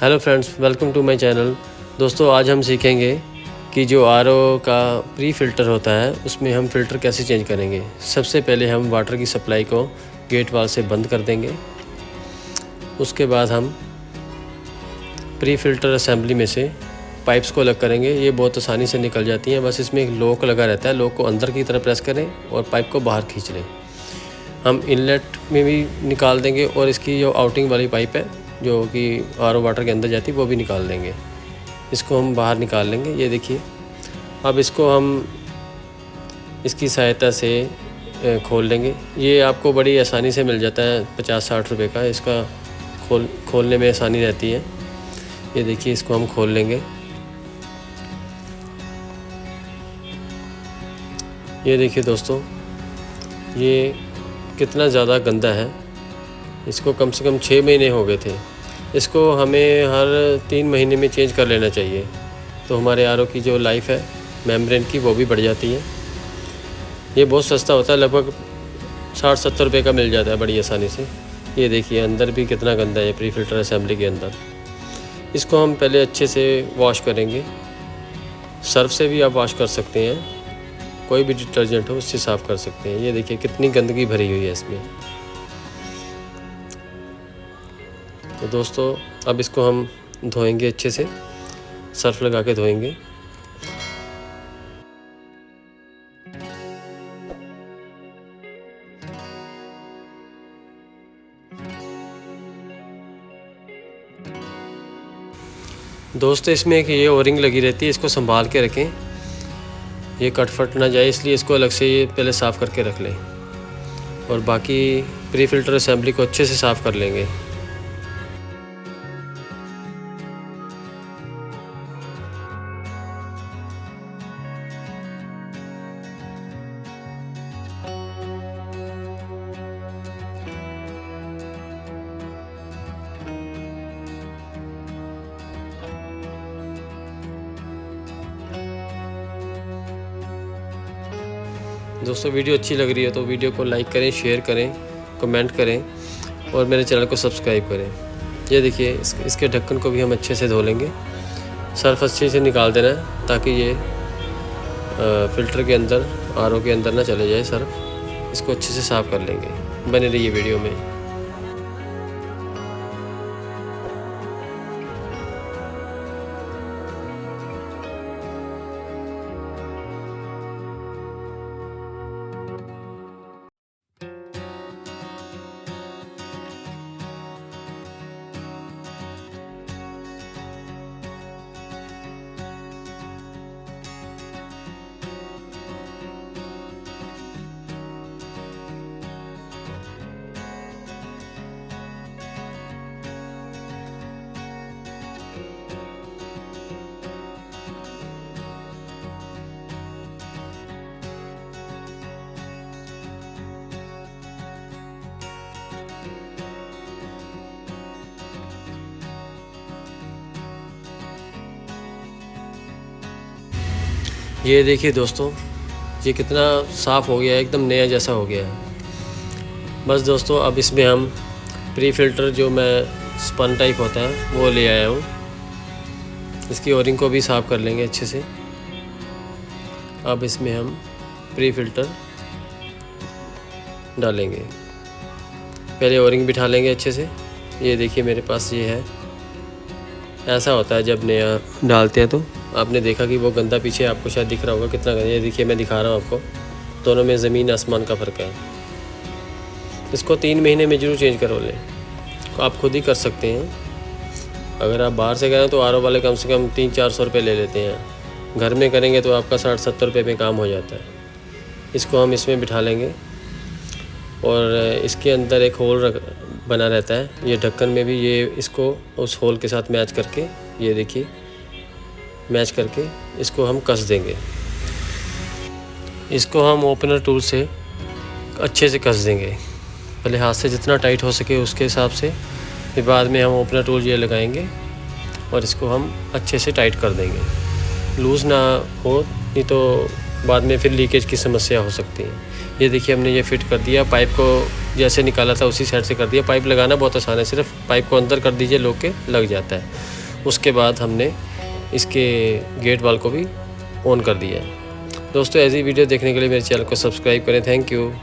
Hello friends, welcome to my channel. दोस्तों, आज हम सीखेंगे कि जो आरओ का प्री फ़िल्टर होता है उसमें हम फ़िल्टर कैसे चेंज करेंगे। सबसे पहले हम वाटर की सप्लाई को गेट वाल से बंद कर देंगे। उसके बाद हम प्री फ़िल्टर असेंबली में से पाइप्स को अलग करेंगे। ये बहुत आसानी से निकल जाती हैं, बस इसमें एक लॉक लगा रहता है। लॉक को अंदर की तरफ प्रेस करें और पाइप को बाहर खींच लें। हम इनलेट में भी निकाल देंगे और इसकी जो आउटिंग वाली पाइप है जो कि आरओ वाटर के अंदर जाती है वो भी निकाल देंगे। इसको हम बाहर निकाल लेंगे। ये देखिए, अब इसको हम इसकी सहायता से खोल लेंगे। ये आपको बड़ी आसानी से मिल जाता है, 50-60 रुपये का। इसका खोलने में आसानी रहती है। ये देखिए, इसको हम खोल लेंगे। ये देखिए दोस्तों, ये कितना ज़्यादा गंदा है। इसको कम से कम 6 महीने हो गए थे। इसको हमें हर 3 महीने में चेंज कर लेना चाहिए, तो हमारे आरओ की जो लाइफ है मेम्ब्रेन की वो भी बढ़ जाती है। ये बहुत सस्ता होता है, लगभग 60-70 रुपये का मिल जाता है बड़ी आसानी से। ये देखिए, अंदर भी कितना गंदा है प्री फ़िल्टर असेंबली के अंदर। इसको हम पहले अच्छे से वॉश करेंगे। सर्फ से भी आप वॉश कर सकते हैं, कोई भी डिटर्जेंट हो उससे साफ़ कर सकते हैं। ये देखिए कितनी गंदगी भरी हुई है इसमें। तो दोस्तों, अब इसको हम धोएंगे अच्छे से, सर्फ लगा के धोएंगे। दोस्तों, इसमें एक ये ओरिंग लगी रहती है, इसको संभाल के रखें, ये कट फट ना जाए, इसलिए इसको अलग से ये पहले साफ़ करके रख लें। और बाकी प्री फ़िल्टर असेंबली को अच्छे से साफ़ कर लेंगे। दोस्तों, वीडियो अच्छी लग रही है तो वीडियो को लाइक करें, शेयर करें, कमेंट करें और मेरे चैनल को सब्सक्राइब करें। ये देखिए, इसके ढक्कन को भी हम अच्छे से धो लेंगे। सर्फ अच्छे से निकाल देना है ताकि ये फ़िल्टर के अंदर, आरओ के अंदर ना चले जाए सर्फ। इसको अच्छे से साफ़ कर लेंगे। बने रहिए वीडियो में। ये देखिए दोस्तों, ये कितना साफ़ हो गया है, एकदम नया जैसा हो गया है। बस दोस्तों, अब इसमें हम प्री फ़िल्टर जो मैं स्पन टाइप होता है वो ले आया हूँ। इसकी ओरिंग को भी साफ़ कर लेंगे अच्छे से। अब इसमें हम प्री फ़िल्टर डालेंगे। पहले ओरिंग बिठा लेंगे अच्छे से। ये देखिए, मेरे पास ये है। ऐसा होता है जब नया डालते हैं, तो आपने देखा कि वो गंदा पीछे आपको शायद दिख रहा होगा कितना गंदा। ये देखिए, मैं दिखा रहा हूँ आपको, दोनों में ज़मीन आसमान का फ़र्क है। इसको 3 महीने में ज़रूर चेंज करो लें। आप खुद ही कर सकते हैं। अगर आप बाहर से गए तो आरओ वाले कम से कम 300-400 रुपये ले लेते हैं। घर में करेंगे तो आपका 60-70 रुपये में काम हो जाता है। इसको हम इसमें बिठा लेंगे और इसके अंदर एक होल बना रहता है। ये ढक्कन में भी ये इसको उस होल के साथ मैच करके, ये देखिए, मैच करके इसको हम कस देंगे। इसको हम ओपनर टूल से अच्छे से कस देंगे। पहले हाथ से जितना टाइट हो सके उसके हिसाब से, फिर बाद में हम ओपनर टूल ये लगाएंगे और इसको हम अच्छे से टाइट कर देंगे। लूज़ ना हो, नहीं तो बाद में फिर लीकेज की समस्या हो सकती है। ये देखिए हमने ये फिट कर दिया, पाइप को जैसे निकाला था उसी साइड से कर दिया। पाइप लगाना बहुत आसान है, सिर्फ पाइप को अंदर कर दीजिए, लोग के लग जाता है। उसके बाद हमने इसके गेट वाल को भी ऑन कर दिया है। दोस्तों ऐसी वीडियो देखने के लिए मेरे चैनल को सब्सक्राइब करें। Thank you.